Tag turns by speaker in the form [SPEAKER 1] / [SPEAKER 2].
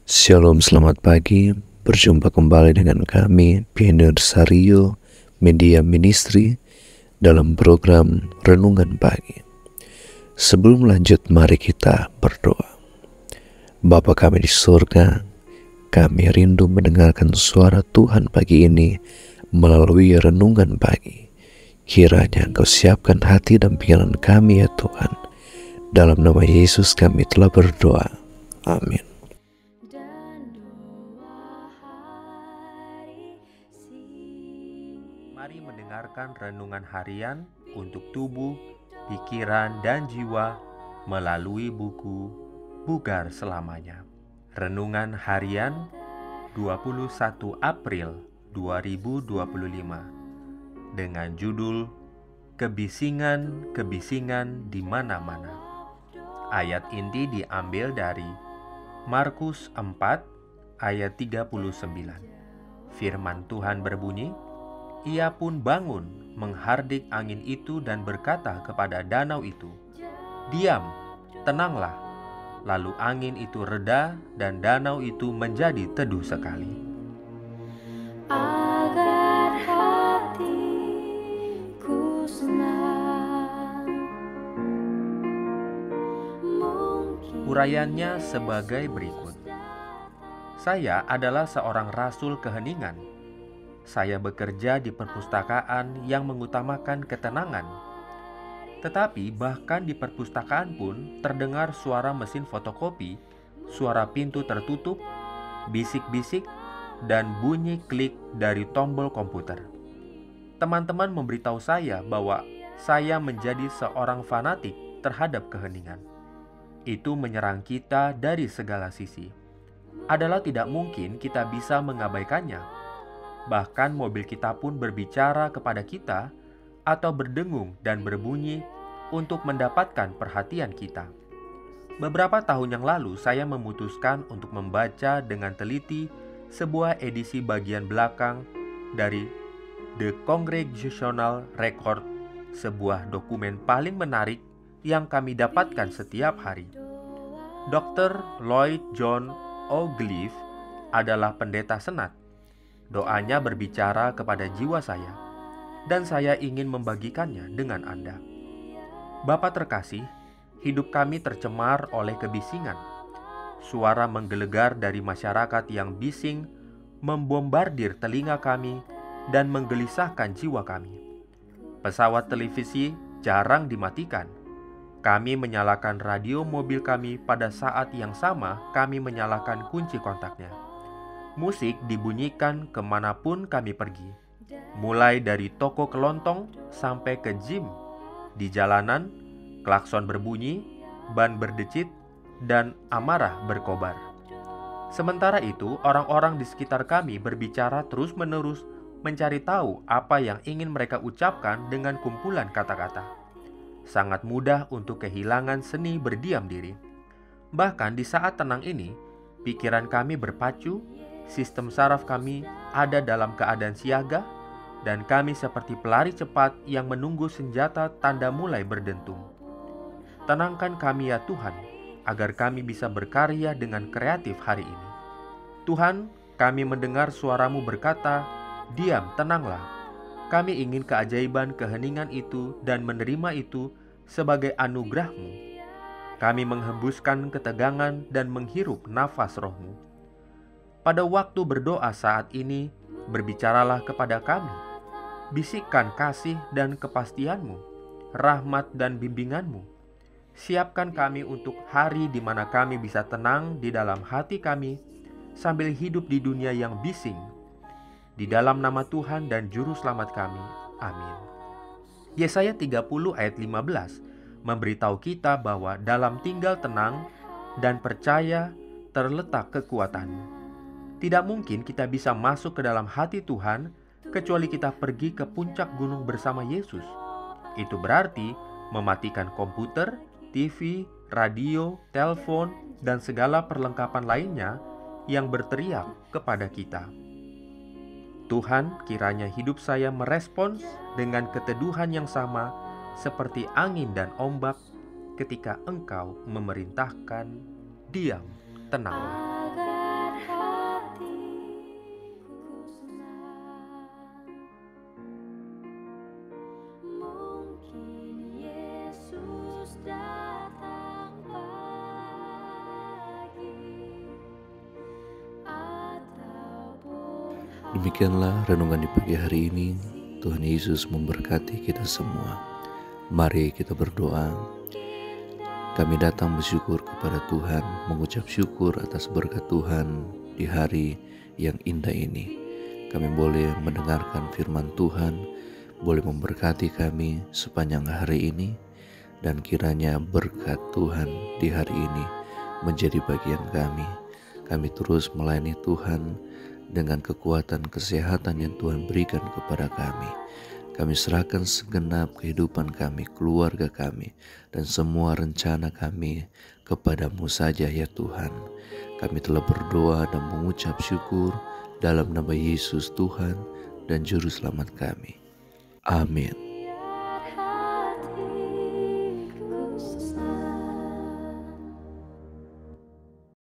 [SPEAKER 1] Shalom, selamat pagi. Berjumpa kembali dengan kami, Pioneer Sario Media Ministry, dalam program Renungan Pagi. Sebelum lanjut, mari kita berdoa. Bapa kami di surga, kami rindu mendengarkan suara Tuhan pagi ini melalui Renungan Pagi. Kiranya Engkau siapkan hati dan pikiran kami ya Tuhan. Dalam nama Yesus kami telah berdoa. Amin.
[SPEAKER 2] Mari mendengarkan renungan harian untuk tubuh, pikiran, dan jiwa melalui buku Bugar Selamanya. Renungan harian 21 April 2025 dengan judul Kebisingan-kebisingan di mana-mana. Ayat inti diambil dari Markus 4 ayat 39. Firman Tuhan berbunyi, "Ia pun bangun, menghardik angin itu dan berkata kepada danau itu, 'Diam, tenanglah.' Lalu angin itu reda dan danau itu menjadi teduh sekali."
[SPEAKER 3] Agar hatiku senang,
[SPEAKER 2] Urayanya sebagai berikut. Saya adalah seorang rasul keheningan. Saya bekerja di perpustakaan yang mengutamakan ketenangan. Tetapi bahkan di perpustakaan pun terdengar suara mesin fotokopi, suara pintu tertutup, bisik-bisik, dan bunyi klik dari tombol komputer. Teman-teman memberitahu saya bahwa saya menjadi seorang fanatik terhadap keheningan. Itu menyerang kita dari segala sisi. Adalah tidak mungkin kita bisa mengabaikannya. Bahkan mobil kita pun berbicara kepada kita atau berdengung dan berbunyi untuk mendapatkan perhatian kita. Beberapa tahun yang lalu saya memutuskan untuk membaca dengan teliti sebuah edisi bagian belakang dari The Congregational Record, sebuah dokumen paling menarik yang kami dapatkan setiap hari. Dr. Lloyd John Ogilvie adalah pendeta senat. Doanya berbicara kepada jiwa saya, dan saya ingin membagikannya dengan Anda. Bapa terkasih, hidup kami tercemar oleh kebisingan. Suara menggelegar dari masyarakat yang bising membombardir telinga kami dan menggelisahkan jiwa kami. Pesawat televisi jarang dimatikan. Kami menyalakan radio mobil kami pada saat yang sama kami menyalakan kunci kontaknya. Musik dibunyikan kemanapun kami pergi, mulai dari toko kelontong sampai ke gym. Di jalanan, klakson berbunyi, ban berdecit, dan amarah berkobar. Sementara itu, orang-orang di sekitar kami berbicara terus-menerus mencari tahu apa yang ingin mereka ucapkan dengan kumpulan kata-kata. Sangat mudah untuk kehilangan seni berdiam diri. Bahkan di saat tenang ini, pikiran kami berpacu, sistem saraf kami ada dalam keadaan siaga, dan kami seperti pelari cepat yang menunggu senjata tanda mulai berdentum. Tenangkan kami ya Tuhan, agar kami bisa berkarya dengan kreatif hari ini. Tuhan, kami mendengar suara-Mu berkata, "Diam, tenanglah." Kami ingin keajaiban keheningan itu dan menerima itu sebagai anugerah-Mu. Kami menghembuskan ketegangan dan menghirup nafas Roh-Mu. Pada waktu berdoa saat ini, berbicaralah kepada kami. Bisikkan kasih dan kepastian-Mu, rahmat dan bimbingan-Mu. Siapkan kami untuk hari di mana kami bisa tenang di dalam hati kami sambil hidup di dunia yang bising. Di dalam nama Tuhan dan Juru Selamat kami. Amin. Yesaya 30 ayat 15 memberitahu kita bahwa dalam tinggal tenang dan percaya terletak kekuatan. Tidak mungkin kita bisa masuk ke dalam hati Tuhan kecuali kita pergi ke puncak gunung bersama Yesus. Itu berarti mematikan komputer, TV, radio, telepon, dan segala perlengkapan lainnya yang berteriak kepada kita. Tuhan, kiranya hidup saya merespons dengan keteduhan yang sama seperti angin dan ombak ketika Engkau memerintahkan, "Diam, tenanglah."
[SPEAKER 1] Demikianlah renungan di pagi hari ini. Tuhan Yesus memberkati kita semua. Mari kita berdoa. Kami datang bersyukur kepada Tuhan, mengucap syukur atas berkat Tuhan di hari yang indah ini. Kami boleh mendengarkan firman Tuhan, boleh memberkati kami sepanjang hari ini, dan kiranya berkat Tuhan di hari ini menjadi bagian kami. Kami terus melayani Tuhan dengan kekuatan kesehatan yang Tuhan berikan kepada kami. Kami serahkan segenap kehidupan kami, keluarga kami, dan semua rencana kami kepada-Mu saja ya Tuhan. Kami telah berdoa dan mengucap syukur dalam nama Yesus Tuhan dan Juru Selamat kami. Amin.